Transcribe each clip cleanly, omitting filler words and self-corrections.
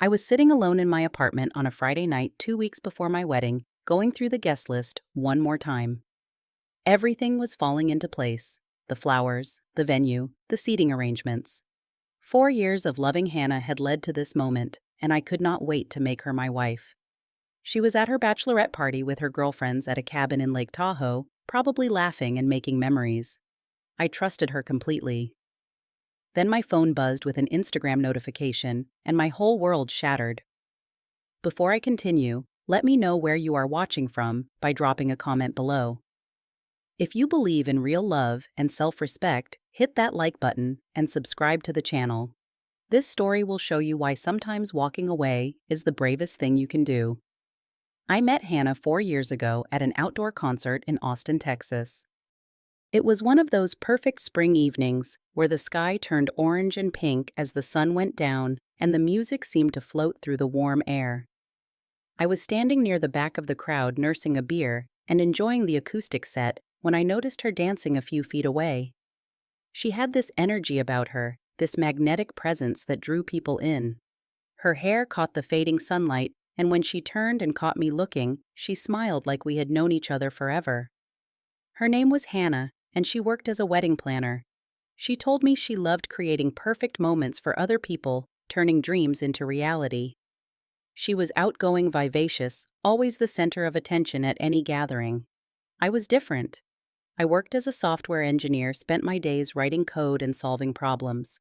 I was sitting alone in my apartment on a Friday night 2 weeks before my wedding, going through the guest list one more time. Everything was falling into place: the flowers, the venue, the seating arrangements. 4 years of loving Hannah had led to this moment, and I could not wait to make her my wife. She was at her bachelorette party with her girlfriends at a cabin in Lake Tahoe, probably laughing and making memories. I trusted her completely. Then my phone buzzed with an Instagram notification, and my whole world shattered. Before I continue, let me know where you are watching from by dropping a comment below. If you believe in real love and self-respect, hit that like button and subscribe to the channel. This story will show you why sometimes walking away is the bravest thing you can do. I met Hannah 4 years ago at an outdoor concert in Austin, Texas. It was one of those perfect spring evenings where the sky turned orange and pink as the sun went down and the music seemed to float through the warm air. I was standing near the back of the crowd nursing a beer and enjoying the acoustic set when I noticed her dancing a few feet away. She had this energy about her, this magnetic presence that drew people in. Her hair caught the fading sunlight, and when she turned and caught me looking, she smiled like we had known each other forever. Her name was Hannah, and she worked as a wedding planner. She told me she loved creating perfect moments for other people, turning dreams into reality. She was outgoing, vivacious, always the center of attention at any gathering. I was different. I worked as a software engineer, spent my days writing code and solving problems.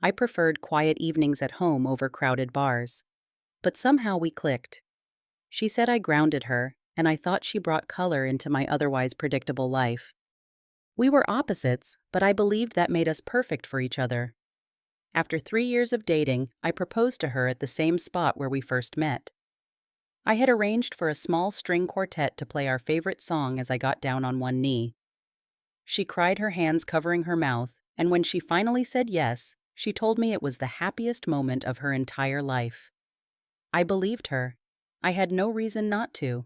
I preferred quiet evenings at home over crowded bars. But somehow we clicked. She said I grounded her, and I thought she brought color into my otherwise predictable life. We were opposites, but I believed that made us perfect for each other. After 3 years of dating, I proposed to her at the same spot where we first met. I had arranged for a small string quartet to play our favorite song as I got down on one knee. She cried, her hands covering her mouth, and when she finally said yes, she told me it was the happiest moment of her entire life. I believed her. I had no reason not to.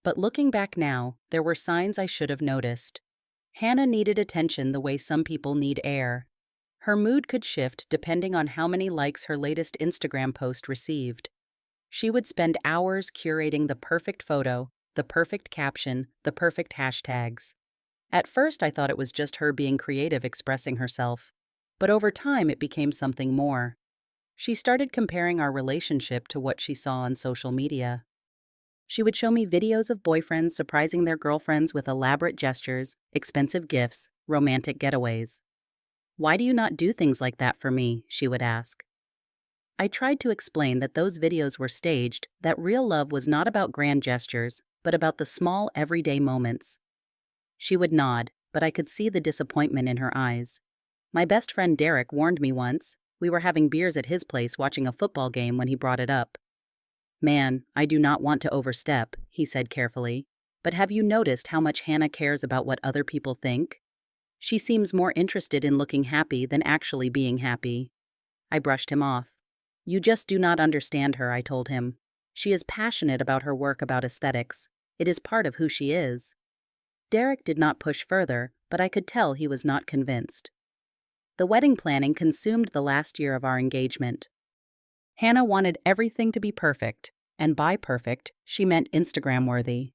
But looking back now, there were signs I should have noticed. Hannah needed attention the way some people need air. Her mood could shift depending on how many likes her latest Instagram post received. She would spend hours curating the perfect photo, the perfect caption, the perfect hashtags. At first, I thought it was just her being creative, expressing herself. But over time, it became something more. She started comparing our relationship to what she saw on social media. She would show me videos of boyfriends surprising their girlfriends with elaborate gestures, expensive gifts, romantic getaways. "Why do you not do things like that for me?" she would ask. I tried to explain that those videos were staged, that real love was not about grand gestures, but about the small, everyday moments. She would nod, but I could see the disappointment in her eyes. My best friend Derek warned me once. We were having beers at his place watching a football game when he brought it up. "Man, I do not want to overstep," he said carefully, "but have you noticed how much Hannah cares about what other people think? She seems more interested in looking happy than actually being happy." I brushed him off. "You just do not understand her," I told him. "She is passionate about her work, about aesthetics. It is part of who she is." Derek did not push further, but I could tell he was not convinced. The wedding planning consumed the last year of our engagement. Hannah wanted everything to be perfect, and by perfect, she meant Instagram-worthy.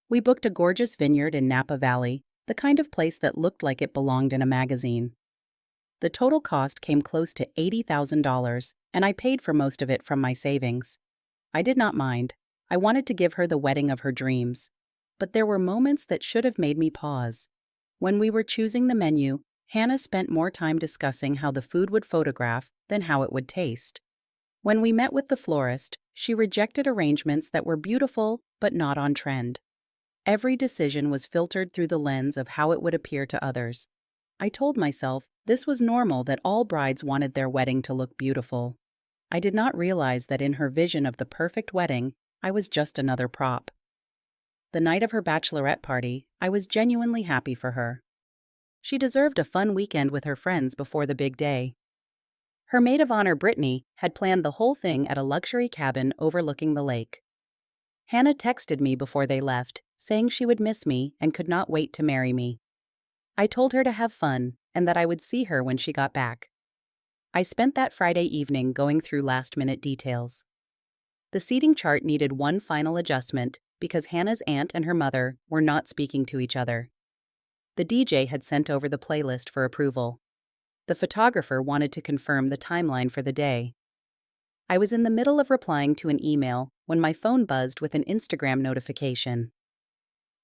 We booked a gorgeous vineyard in Napa Valley, the kind of place that looked like it belonged in a magazine. The total cost came close to $80,000, and I paid for most of it from my savings. I did not mind. I wanted to give her the wedding of her dreams. But there were moments that should have made me pause. When we were choosing the menu, Hannah spent more time discussing how the food would photograph than how it would taste. When we met with the florist, she rejected arrangements that were beautiful but not on trend. Every decision was filtered through the lens of how it would appear to others. I told myself this was normal, that all brides wanted their wedding to look beautiful. I did not realize that in her vision of the perfect wedding, I was just another prop. The night of her bachelorette party, I was genuinely happy for her. She deserved a fun weekend with her friends before the big day. Her maid of honor, Brittany, had planned the whole thing at a luxury cabin overlooking the lake. Hannah texted me before they left, saying she would miss me and could not wait to marry me. I told her to have fun and that I would see her when she got back. I spent that Friday evening going through last-minute details. The seating chart needed one final adjustment because Hannah's aunt and her mother were not speaking to each other. The DJ had sent over the playlist for approval. The photographer wanted to confirm the timeline for the day. I was in the middle of replying to an email when my phone buzzed with an Instagram notification.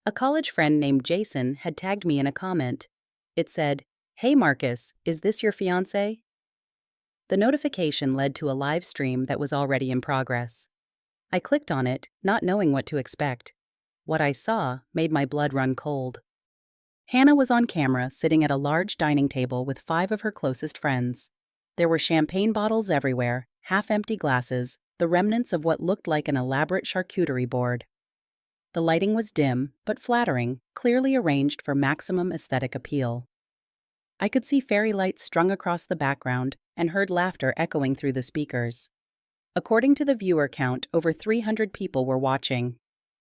A college friend named Jason had tagged me in a comment. It said, "Hey Marcus, is this your fiancé?" The notification led to a live stream that was already in progress. I clicked on it, not knowing what to expect. What I saw made my blood run cold. Hannah was on camera sitting at a large dining table with 5 of her closest friends. There were champagne bottles everywhere, half-empty glasses, the remnants of what looked like an elaborate charcuterie board. The lighting was dim, but flattering, clearly arranged for maximum aesthetic appeal. I could see fairy lights strung across the background and heard laughter echoing through the speakers. According to the viewer count, over 300 people were watching.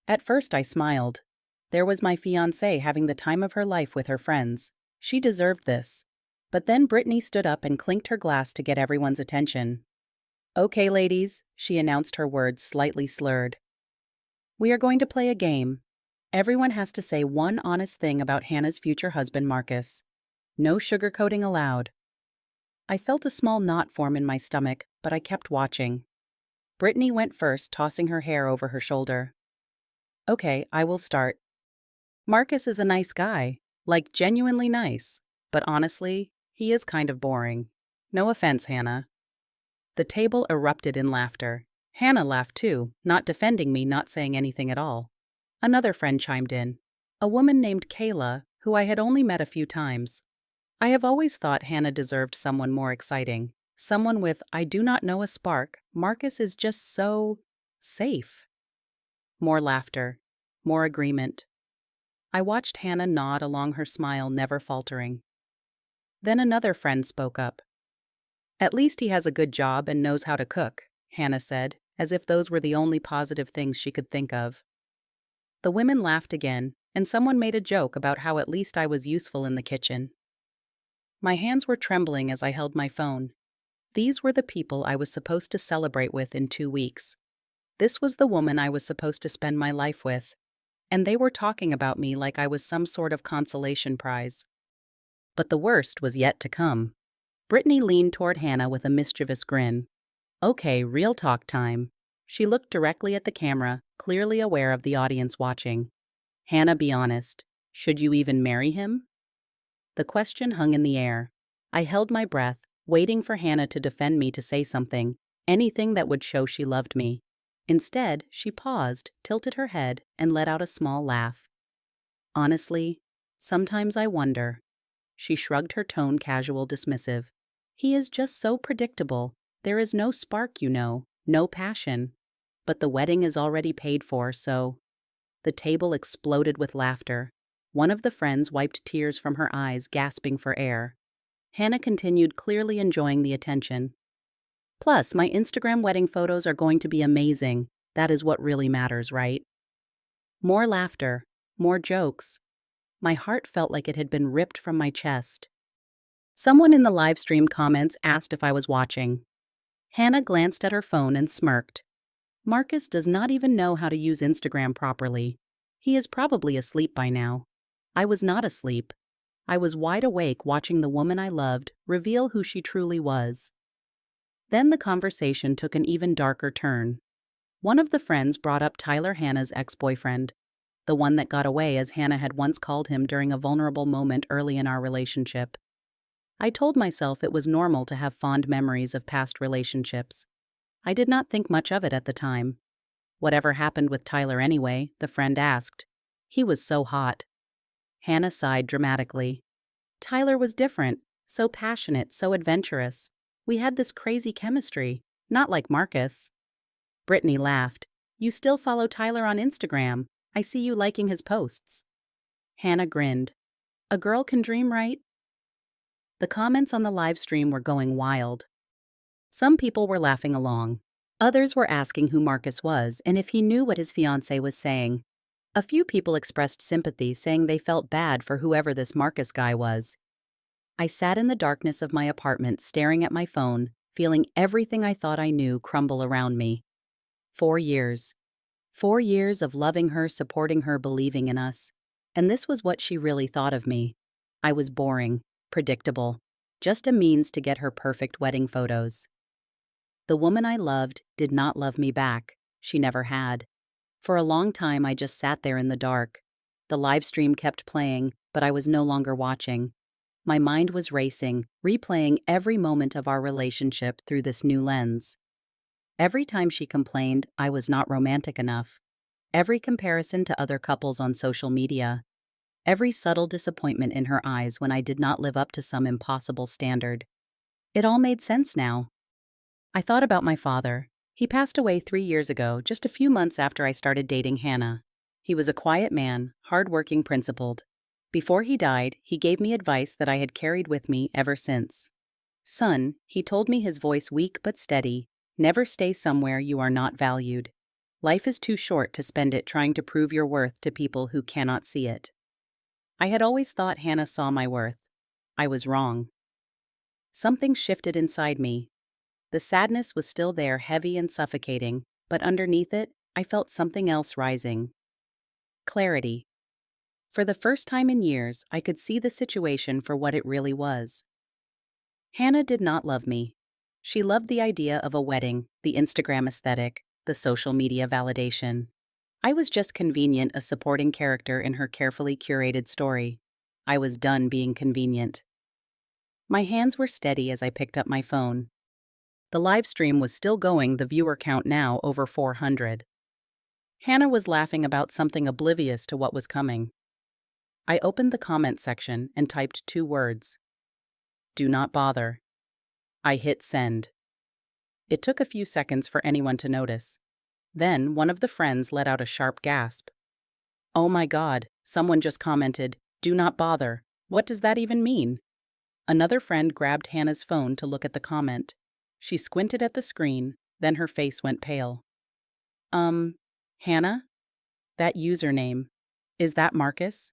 At first I smiled. There was my fiancée having the time of her life with her friends. She deserved this. But then Brittany stood up and clinked her glass to get everyone's attention. "Okay, ladies," she announced, her words slightly slurred. "We are going to play a game. Everyone has to say one honest thing about Hannah's future husband, Marcus. No sugarcoating allowed." I felt a small knot form in my stomach, but I kept watching. Brittany went first, tossing her hair over her shoulder. "Okay, I will start. Marcus is a nice guy, like genuinely nice, but honestly, he is kind of boring. No offense, Hannah." The table erupted in laughter. Hannah laughed too, not defending me, not saying anything at all. Another friend chimed in. A woman named Kayla, who I had only met a few times. I have always thought Hannah deserved someone more exciting. Someone with, I do not know, a spark. Marcus is just so safe. More laughter. More agreement. I watched Hannah nod along, her smile never faltering. Then another friend spoke up. "At least he has a good job and knows how to cook," Hannah said, as if those were the only positive things she could think of. The women laughed again, and someone made a joke about how at least I was useful in the kitchen. My hands were trembling as I held my phone. These were the people I was supposed to celebrate with in 2 weeks. This was the woman I was supposed to spend my life with. And they were talking about me like I was some sort of consolation prize. But the worst was yet to come. Brittany leaned toward Hannah with a mischievous grin. "Okay, real talk time." She looked directly at the camera, clearly aware of the audience watching. "Hannah, be honest. Should you even marry him?" The question hung in the air. I held my breath, waiting for Hannah to defend me, to say something, anything that would show she loved me. Instead, she paused, tilted her head, and let out a small laugh. "Honestly, sometimes I wonder." She shrugged, her tone casual, dismissive. "He is just so predictable. There is no spark, no passion. But the wedding is already paid for, so—" The table exploded with laughter. One of the friends wiped tears from her eyes, gasping for air. Hannah continued, clearly enjoying the attention. "Plus, my Instagram wedding photos are going to be amazing. That is what really matters, right?" More laughter, more jokes. My heart felt like it had been ripped from my chest. Someone in the live stream comments asked if I was watching. Hannah glanced at her phone and smirked. Marcus does not even know how to use Instagram properly. He is probably asleep by now. I was not asleep. I was wide awake, watching the woman I loved reveal who she truly was. Then the conversation took an even darker turn. One of the friends brought up Tyler, Hannah's ex-boyfriend, the one that got away, as Hannah had once called him during a vulnerable moment early in our relationship. I told myself it was normal to have fond memories of past relationships. I did not think much of it at the time. "Whatever happened with Tyler anyway?" the friend asked. "He was so hot." Hannah sighed dramatically. "Tyler was different, so passionate, so adventurous. We had this crazy chemistry, not like Marcus." Brittany laughed. "You still follow Tyler on Instagram. I see you liking his posts." Hannah grinned. "A girl can dream, right?" The comments on the live stream were going wild. Some people were laughing along. Others were asking who Marcus was and if he knew what his fiancée was saying. A few people expressed sympathy, saying they felt bad for whoever this Marcus guy was. I sat in the darkness of my apartment staring at my phone, feeling everything I thought I knew crumble around me. 4 years. 4 years of loving her, supporting her, believing in us. And this was what she really thought of me. I was boring, predictable, just a means to get her perfect wedding photos. The woman I loved did not love me back. She never had. For a long time, I just sat there in the dark. The live stream kept playing, but I was no longer watching. My mind was racing, replaying every moment of our relationship through this new lens. Every time she complained I was not romantic enough, every comparison to other couples on social media, every subtle disappointment in her eyes when I did not live up to some impossible standard. It all made sense now. I thought about my father. He passed away 3 years ago, just a few months after I started dating Hannah. He was a quiet man, hardworking, principled. Before he died, he gave me advice that I had carried with me ever since. Son, he told me, his voice weak but steady, never stay somewhere you are not valued. Life is too short to spend it trying to prove your worth to people who cannot see it. I had always thought Hannah saw my worth. I was wrong. Something shifted inside me. The sadness was still there, heavy and suffocating, but underneath it, I felt something else rising. Clarity. For the first time in years, I could see the situation for what it really was. Hannah did not love me. She loved the idea of a wedding, the Instagram aesthetic, the social media validation. I was just convenient, a supporting character in her carefully curated story. I was done being convenient. My hands were steady as I picked up my phone. The live stream was still going, the viewer count now over 400. Hannah was laughing about something, oblivious to what was coming. I opened the comment section and typed 2 words. Do not bother. I hit send. It took a few seconds for anyone to notice. Then one of the friends let out a sharp gasp. Oh my God, someone just commented, do not bother. What does that even mean? Another friend grabbed Hannah's phone to look at the comment. She squinted at the screen, then her face went pale. Hannah? That username. Is that Marcus?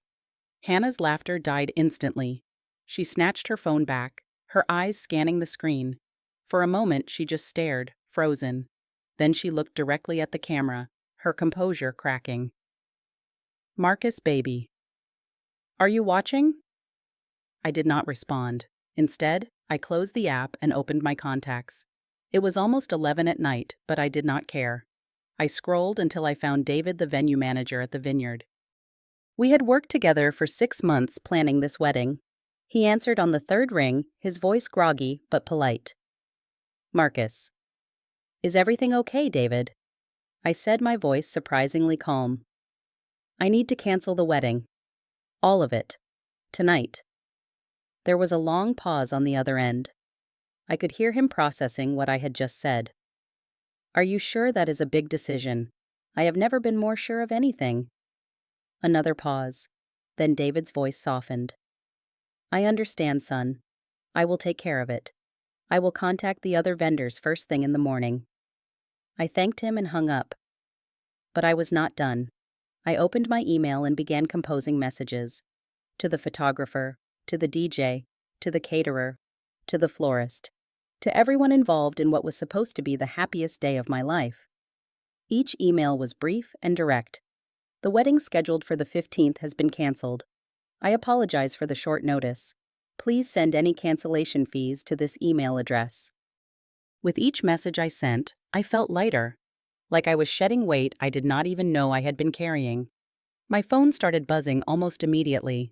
Hannah's laughter died instantly. She snatched her phone back, her eyes scanning the screen. For a moment, she just stared, frozen. Then she looked directly at the camera, her composure cracking. Marcus, baby. Are you watching? I did not respond. Instead, I closed the app and opened my contacts. It was almost 11 at night, but I did not care. I scrolled until I found David, the venue manager at the vineyard. We had worked together for 6 months planning this wedding. He answered on the 3rd ring, his voice groggy but polite. Marcus. Is everything okay, David? I said, my voice surprisingly calm. I need to cancel the wedding. All of it. Tonight. There was a long pause on the other end. I could hear him processing what I had just said. Are you sure that is a big decision? I have never been more sure of anything. Another pause. Then David's voice softened. I understand, son. I will take care of it. I will contact the other vendors first thing in the morning. I thanked him and hung up. But I was not done. I opened my email and began composing messages. To the photographer, to the DJ, to the caterer, to the florist, to everyone involved in what was supposed to be the happiest day of my life. Each email was brief and direct. The wedding scheduled for the 15th has been canceled. I apologize for the short notice. Please send any cancellation fees to this email address. With each message I sent, I felt lighter, like I was shedding weight I did not even know I had been carrying. My phone started buzzing almost immediately.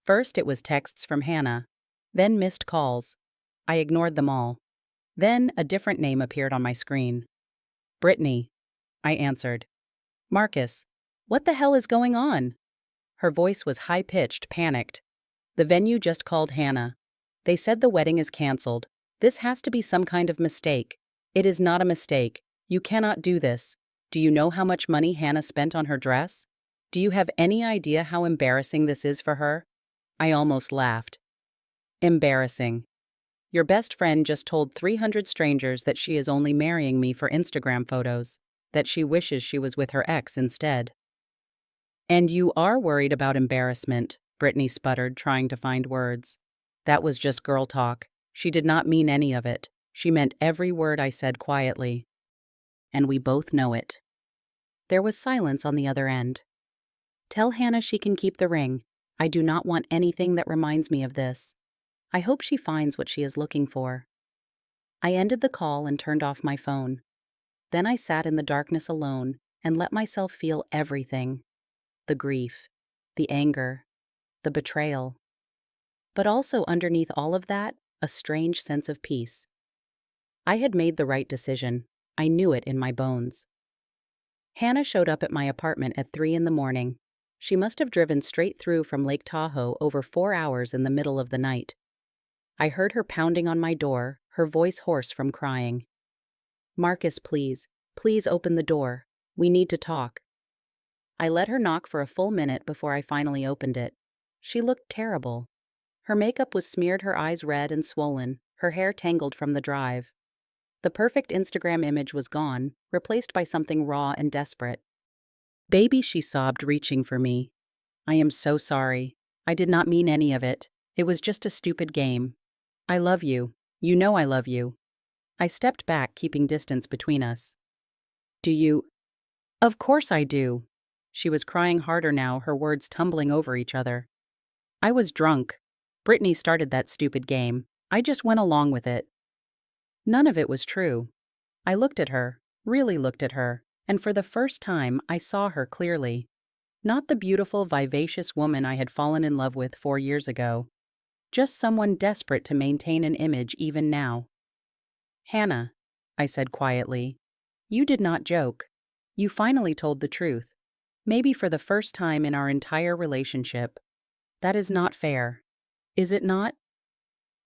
First it was texts from Hannah, then missed calls. I ignored them all. Then a different name appeared on my screen. Brittany. I answered. Marcus, what the hell is going on? Her voice was high-pitched, panicked. The venue just called Hannah. They said the wedding is canceled. This has to be some kind of mistake. It is not a mistake. You cannot do this. Do you know how much money Hannah spent on her dress? Do you have any idea how embarrassing this is for her? I almost laughed. Embarrassing. Your best friend just told 300 strangers that she is only marrying me for Instagram photos, that she wishes she was with her ex instead. And you are worried about embarrassment, Brittany sputtered, trying to find words. That was just girl talk. She did not mean any of it. She meant every word I said quietly. And we both know it. There was silence on the other end. Tell Hannah she can keep the ring. I do not want anything that reminds me of this. I hope she finds what she is looking for. I ended the call and turned off my phone. Then I sat in the darkness alone and let myself feel everything. The grief, the anger, the betrayal. But also underneath all of that, a strange sense of peace. I had made the right decision. I knew it in my bones. Hannah showed up at my apartment at 3 in the morning. She must have driven straight through from Lake Tahoe over 4 hours in the middle of the night. I heard her pounding on my door, her voice hoarse from crying. "Marcus, please open the door. We need to talk." I let her knock for a full minute before I finally opened it. She looked terrible. Her makeup was smeared, her eyes red and swollen, her hair tangled from the drive. The perfect Instagram image was gone, replaced by something raw and desperate. "Baby," she sobbed, reaching for me. "I am so sorry. I did not mean any of it. It was just a stupid game. I love you. You know I love you." I stepped back, keeping distance between us. "Do you?" "Of course I do." She was crying harder now, her words tumbling over each other. "I was drunk. Brittany started that stupid game. I just went along with it." None of it was true. I looked at her, really looked at her, and for the first time I saw her clearly. Not the beautiful, vivacious woman I had fallen in love with 4 years ago. Just someone desperate to maintain an image even now. "Hannah," I said quietly, "you did not joke. You finally told the truth. Maybe for the first time in our entire relationship. That is not fair. Is it not?"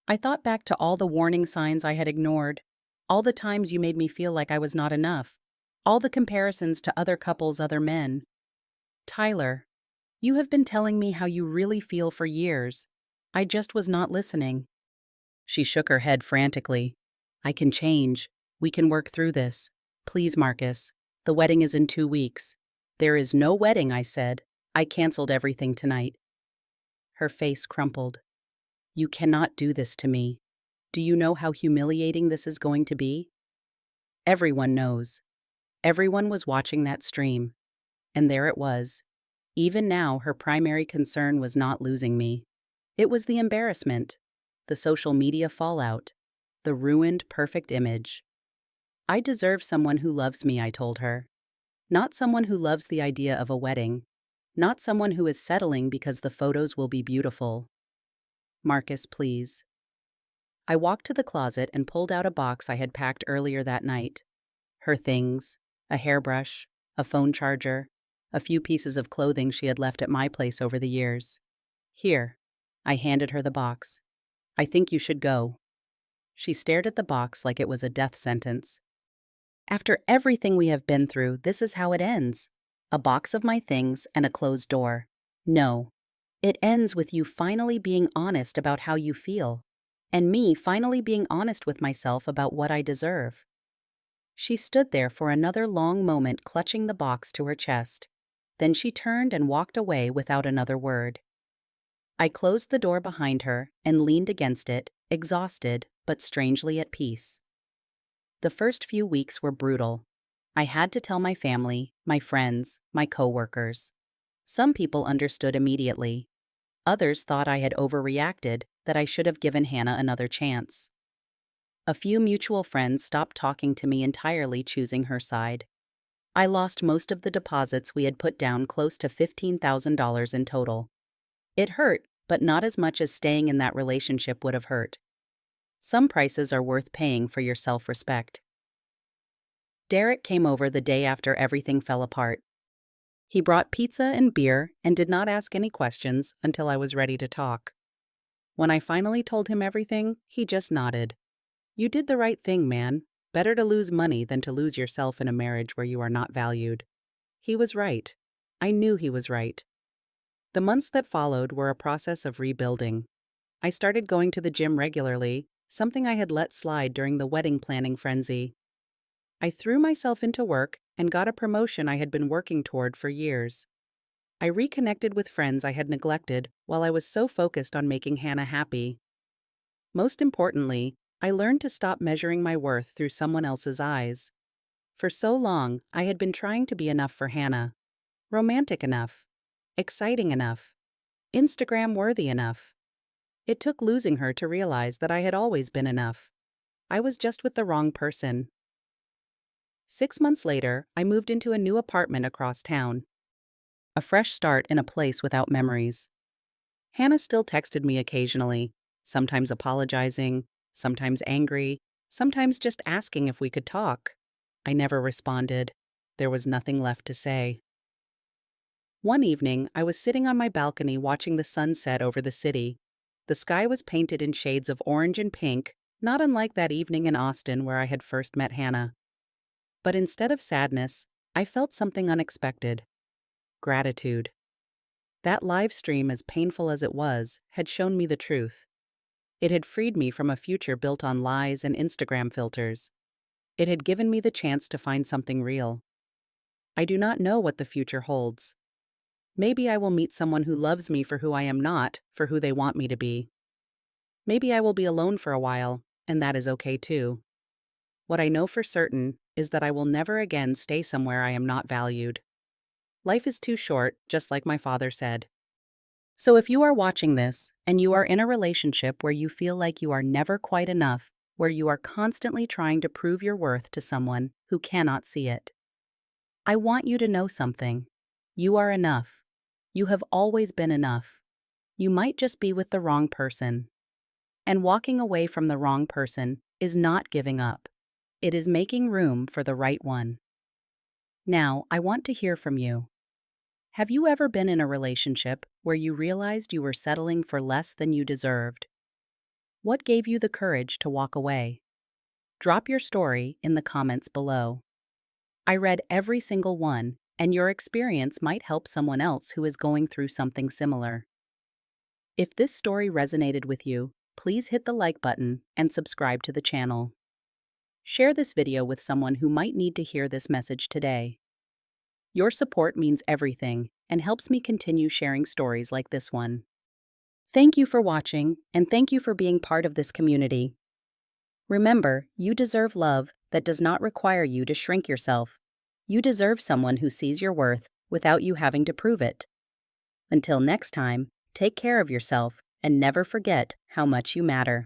I thought back to all the warning signs I had ignored, all the times you made me feel like I was not enough, all the comparisons to other couples, other men. "Tyler, you have been telling me how you really feel for years. I just was not listening." She shook her head frantically. "I can change. We can work through this. Please, Marcus. The wedding is in 2 weeks. "There is no wedding," I said. "I canceled everything tonight." Her face crumpled. "You cannot do this to me. Do you know how humiliating this is going to be?" Everyone knows. Everyone was watching that stream. And there it was. Even now, her primary concern was not losing me. It was the embarrassment, the social media fallout, the ruined perfect image. "I deserve someone who loves me," I told her. "Not someone who loves the idea of a wedding. Not someone who is settling because the photos will be beautiful. Marcus, please." I walked to the closet and pulled out a box I had packed earlier that night. Her things, a hairbrush, a phone charger, a few pieces of clothing she had left at my place over the years. "Here." I handed her the box. "I think you should go." She stared at the box like it was a death sentence. "After everything we have been through, this is how it ends. A box of my things and a closed door. No. It ends with you finally being honest about how you feel, and me finally being honest with myself about what I deserve." She stood there for another long moment, clutching the box to her chest. Then she turned and walked away without another word. I closed the door behind her and leaned against it, exhausted but strangely at peace. The first few weeks were brutal. I had to tell my family, my friends, my coworkers. Some people understood immediately. Others thought I had overreacted, that I should have given Hannah another chance. A few mutual friends stopped talking to me entirely, choosing her side. I lost most of the deposits we had put down, close to $15,000 in total. It hurt, but not as much as staying in that relationship would have hurt. Some prices are worth paying for your self-respect. Derek came over the day after everything fell apart. He brought pizza and beer and did not ask any questions until I was ready to talk. When I finally told him everything, he just nodded. "You did the right thing, man. Better to lose money than to lose yourself in a marriage where you are not valued." He was right. I knew he was right. The months that followed were a process of rebuilding. I started going to the gym regularly, something I had let slide during the wedding planning frenzy. I threw myself into work and got a promotion I had been working toward for years. I reconnected with friends I had neglected while I was so focused on making Hannah happy. Most importantly, I learned to stop measuring my worth through someone else's eyes. For so long, I had been trying to be enough for Hannah. Romantic enough. Exciting enough. Instagram-worthy enough. It took losing her to realize that I had always been enough. I was just with the wrong person. 6 months later, I moved into a new apartment across town. A fresh start in a place without memories. Hannah still texted me occasionally, sometimes apologizing, sometimes angry, sometimes just asking if we could talk. I never responded. There was nothing left to say. One evening, I was sitting on my balcony watching the sun set over the city. The sky was painted in shades of orange and pink, not unlike that evening in Austin where I had first met Hannah. But instead of sadness, I felt something unexpected. Gratitude. That live stream, as painful as it was, had shown me the truth. It had freed me from a future built on lies and Instagram filters. It had given me the chance to find something real. I do not know what the future holds. Maybe I will meet someone who loves me for who I am not, for who they want me to be. Maybe I will be alone for a while, and that is okay too. What I know for certain is that I will never again stay somewhere I am not valued. Life is too short, just like my father said. So if you are watching this, and you are in a relationship where you feel like you are never quite enough, where you are constantly trying to prove your worth to someone who cannot see it, I want you to know something. You are enough. You have always been enough. You might just be with the wrong person. And walking away from the wrong person is not giving up. It is making room for the right one. Now, I want to hear from you. Have you ever been in a relationship where you realized you were settling for less than you deserved? What gave you the courage to walk away? Drop your story in the comments below. I read every single one, and your experience might help someone else who is going through something similar. If this story resonated with you, please hit the like button and subscribe to the channel. Share this video with someone who might need to hear this message today. Your support means everything and helps me continue sharing stories like this one. Thank you for watching, and thank you for being part of this community. Remember, you deserve love that does not require you to shrink yourself. You deserve someone who sees your worth without you having to prove it. Until next time, take care of yourself and never forget how much you matter.